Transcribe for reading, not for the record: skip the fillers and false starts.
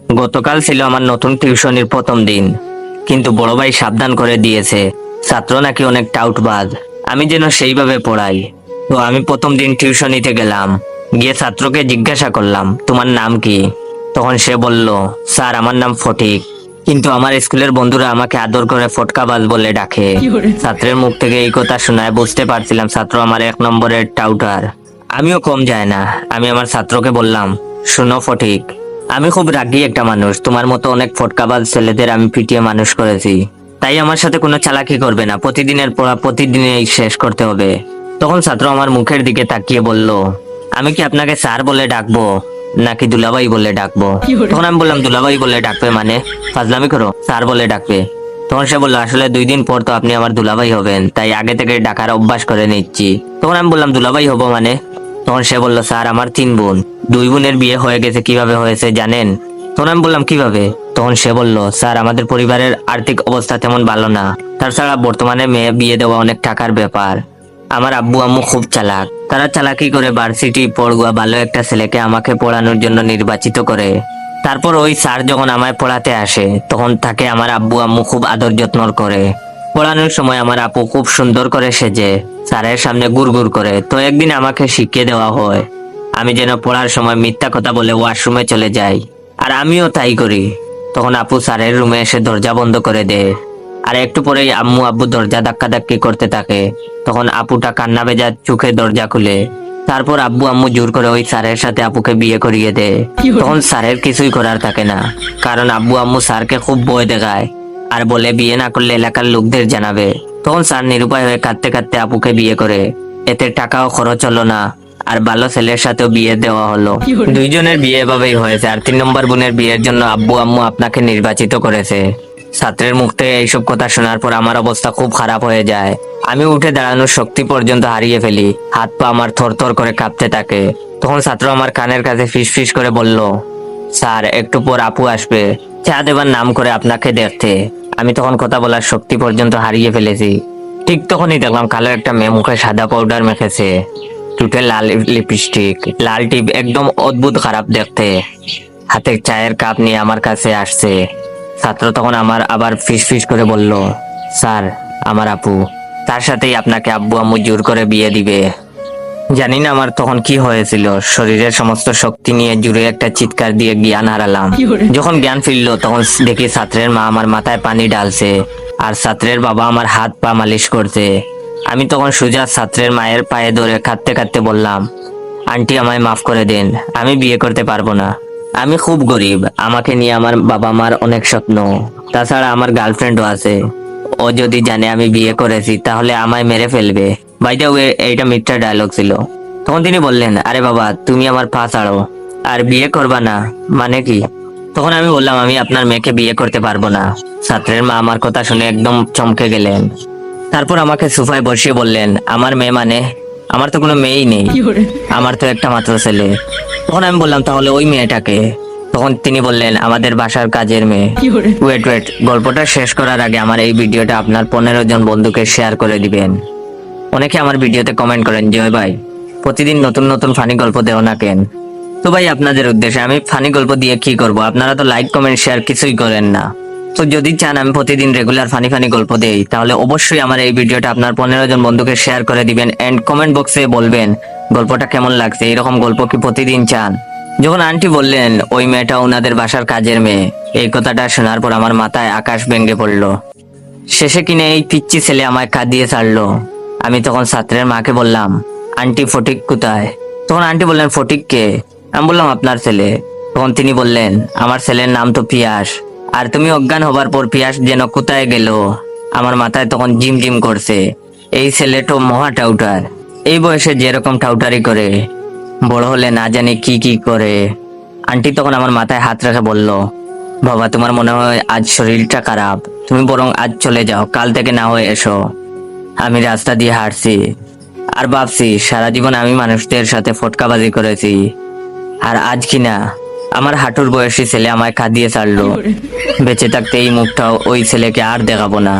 গতকাল ছিল আমার নতুন টিউশনির প্রথম দিন, কিন্তু বড় ভাই সাবধান করে দিয়েছে ছাত্র নাকি অনেক টাউটবাজ, আমি যেন সেইভাবে পড়াই। তো আমি প্রথম দিন টিউশনিতে গেলাম, গিয়ে ছাত্রকে জিজ্ঞাসা করলাম তোমার নাম কি। তখন সে বলল, স্যার আমার নাম ফটিক, কিন্তু আমার স্কুলের বন্ধুরা আমাকে আদর করে ফটকাবাজ বলে ডাকে। ছাত্রের মুখ থেকে এই কথা শোনায় বুঝতে পারছিলাম ছাত্র আমার 1 নম্বরের টাউটার। আমিও কম যায় না, আমি আমার ছাত্রকে বললাম, শোনো ফটিক, আমি খুব রাগী একটা মানুষ, তোমার মতো অনেক ফটকাবাজ ছেলেদের আমি পিটিয়ে মানুষ করেছি, তাই আমার সাথে কোনো চালাকি করবে না, প্রতিদিনের পড়া প্রতিদিনই শেষ করতে হবে। তখন ছাত্র আমার মুখের দিকে তাকিয়ে বলল, আমি কি আপনাকে স্যার বলে ডাকবো নাকি দুলাভাই বলে ডাকবো? তখন আমি বললাম, দুলাভাই বলে ডাকবে মানে? ফাজলামি করো, স্যার বলে ডাকবে। তখন সে বললো, আসলে 2 দিন পর তো আপনি আমার দুলাভাই হবেন, তাই আগে থেকে ডাকার অভ্যাস করে নিচ্ছি। তখন আমি বললাম, দুলাভাই হবো মানে? তখন সে বলল, স্যার আমার 3 বোন, 2 বোনের বিয়ে হয়ে গেছে, কিভাবে হয়েছে জানেন? তখন আমি বললাম, কিভাবে? তখন সে বলল, স্যার আমাদের পরিবারের আর্থিক অবস্থা তেমন ভালো না, তাছাড়া বর্তমানে মেয়ে বিয়ে দেওয়া অনেক টাকার ব্যাপার। আমার আব্বু আম্মু খুব চালাক, তারা চালাকি করে ভার্সিটি পড়ুয়া ভালো একটা ছেলেকে আমাকে পড়ানোর জন্য নির্বাচিত করে। তারপর ওই স্যার যখন আমায় পড়াতে আসে তখন তাকে আমার আব্বু আম্মু খুব আদর যত্ন করে। পড়ানোর সময় আমার আপু খুব সুন্দর করে সেজে স্যারের সামনে গুড়গুড় করে। তো একদিন আমাকে শিখিয়ে দেওয়া হয় আমি যেন পড়ার সময় মিথ্যা কথা বলে ওয়াশরুমে চলে যাই, আর আমিও তাই করি। তখন আপু স্যারের রুমে এসে দরজা বন্ধ করে দেয়, আর একটু পরেই আম্মু আব্বু দরজা ধাক্কাধাক্কি করতে থাকে। তখন আপুটা কান্না ভেজা চোখে দরজা খুলে। তারপর আব্বু আম্মু জোর করে ওই স্যারের সাথে আপুকে বিয়ে করিয়ে দেয়। তখন স্যারের কিছুই করার থাকে না, কারণ আব্বু আম্মু স্যারকে খুব ভয় দেখায় আর বলে বিয়ে না করলে এলাকার লোকদের জানাবে। তখন স্যার নিরুপায় হয়ে কাঁদতে কাঁদতে আপুকে বিয়ে করে। এতে টাকাও খরচ হলো না, আর ভালো ছেলের সাথেও বিয়ে দেওয়া হলো। 2 জনের বিয়ে এভাবেই হয়েছে, আর 3 নম্বর বোনের বিয়ের জন্য আব্বু আম্মু আপনাকে নির্বাচিত করেছে। ছাত্রের মুখ থেকে এইসব কথা শোনার পর আমার অবস্থা খুব খারাপ হয়ে যায়। আমি উঠে দাঁড়ানোর শক্তি পর্যন্ত হারিয়ে ফেলি, হাত পা আমার থরথর করে কাঁপতে থাকে। তখন ছাত্র আমার কানের কাছে ফিস ফিস করে বলল, স্যার একটু পর আপু আসবে চা দেবার নাম করে আপনাকে দেখতে। আমি তখন কথা বলার শক্তি পর্যন্ত হারিয়ে ফেলেছি। ঠিক তখনই দেখলাম কালো একটা মেয়ে মুখে সাদা পাউডার মেখেছে, টুটে লাল লিপস্টিক, লাল টিপ, একদম অদ্ভুত খারাপ দেখতে, হাতে চায়ের কাপ নিয়ে আমার কাছে আসছে। ছাত্র তখন আমার আবার ফিস ফিস করে বলল, স্যার আমার আপু, তার সাথেই আপনাকে আব্বু আম্মু জোর করে বিয়ে দিবে। জানি না আমার তখন কি হয়েছিল, শরীরের সমস্ত শক্তি নিয়ে জুড়ে একটা চিৎকার দিয়ে জ্ঞান হারালাম। যখন জ্ঞান ফিরলো তখন দেখি ছাত্রের মা আমার মাথায় পানি ঢালছে, আর ছাত্রের বাবা আমার হাত পা মালিশ করছে। আমি তখন সোজা ছাত্রের মায়ের পায়ে ধরে কাঁদতে কাঁদতে বললাম, আন্টি আমায় মাফ করে দেন, আমি বিয়ে করতে পারবো না, আমি খুব গরিব, আমাকে নিয়ে আমার বাবা মার অনেক স্বপ্ন, তাছাড়া আমার গার্লফ্রেন্ডও আছে, ও যদি জানে আমি বিয়ে করেছি তাহলে আমায় মেরে ফেলবে। বাই দ্য ওয়ে এইটা মিথ্যা ডায়লগ ছিল। তখন তিনি বললেন, আরে বাবা তুমি আমার পা ছাড়ো, আর বিয়ে করবা না মানে কি? তখন আমি বললাম, আমি আপনার মেয়েকে বিয়ে করতে পারবো না। ছাত্রের মা আমার কথা শুনে একদম চমকে গেলেন। তারপর আমাকে সোফায় বসিয়ে বললেন, আমার মেয়ে মানে? আমার তো কোনো মেয়েই নেই, আমার তো একটা মাত্র ছেলে। তখন আমি বললাম, তাহলে ওই মেয়েটাকে? তখন তিনি বললেন, আমাদের বাসার কাজের মেয়ে। ওয়েট, গল্পটা শেষ করার আগে আমার এই ভিডিওটা আপনার 15 জন বন্ধুকে শেয়ার করে দিবেন। অনেকে আমার ভিডিওতে কমেন্ট করেন, জয় ভাই প্রতিদিন নতুন নতুন ফানি গল্প দেও না কেন? তো ভাই আপনাদের উদ্দেশ্যে, আমি ফানি গল্প দিয়ে কি করব? আপনারা তো লাইক কমেন্ট শেয়ার কিছুই করেন না। তো যদি চান আমি প্রতিদিন রেগুলার ফানি ফানি গল্প দেই, তাহলে অবশ্যই আমার এই ভিডিওটা আপনার 15 জন বন্ধুকে শেয়ার করে দিবেন, এন্ড কমেন্ট বক্সে বলবেন গল্পটা কেমন লাগছে, এরকম গল্প কি প্রতিদিন চান? যখন আন্টি বললেন ওই মেয়েটা ওনাদের বাসার কাজের মেয়ে, এই কথাটা শোনার পর আমার মাথায় আকাশ ভেঙে পড়লো। শেষে কিনে এই পিচ্চি ছেলে আমায় কাঁদিয়ে ছাড়লো। আমি তখন ছাত্রের মাকে বললাম, আন্টি ফটিক কোথায়? তখন আন্টি বললেন, ফটিক কে? আমি বললাম, আপনার ছেলে। তখন তিনি বললেন, আমার ছেলের নাম তো পিয়াস, আর তুমি অজ্ঞান হবার পর পিয়াস যেন কোথায় গেল। আমার মাথায় তখন জিম জিম করছে, এই ছেলেটা মহা টাউটার, এই বয়সে যেরকম টাউটারি করে বড় হলে না জানি কি কি করে। আন্টি তখন আমার মাথায় হাত রেখে বলল, বাবা তোমার মনে হয় আজ শরীরটা খারাপ, তুমি বরং আজ চলে যাও, কাল থেকে না হয়ে এসো। আমি রাস্তা দিয়ে হাঁটছি আর ভাবছি, সারা জীবন আমি মানুষদের সাথে ফটকাবাজি করেছি, আর আজ কিনা আমার হাঁটুর বয়সী ছেলে আমায় কাঁদিয়ে ছাড়লো। বেঁচে থাকতে এই মুখটাও ওই ছেলেকে আর দেখাবো না।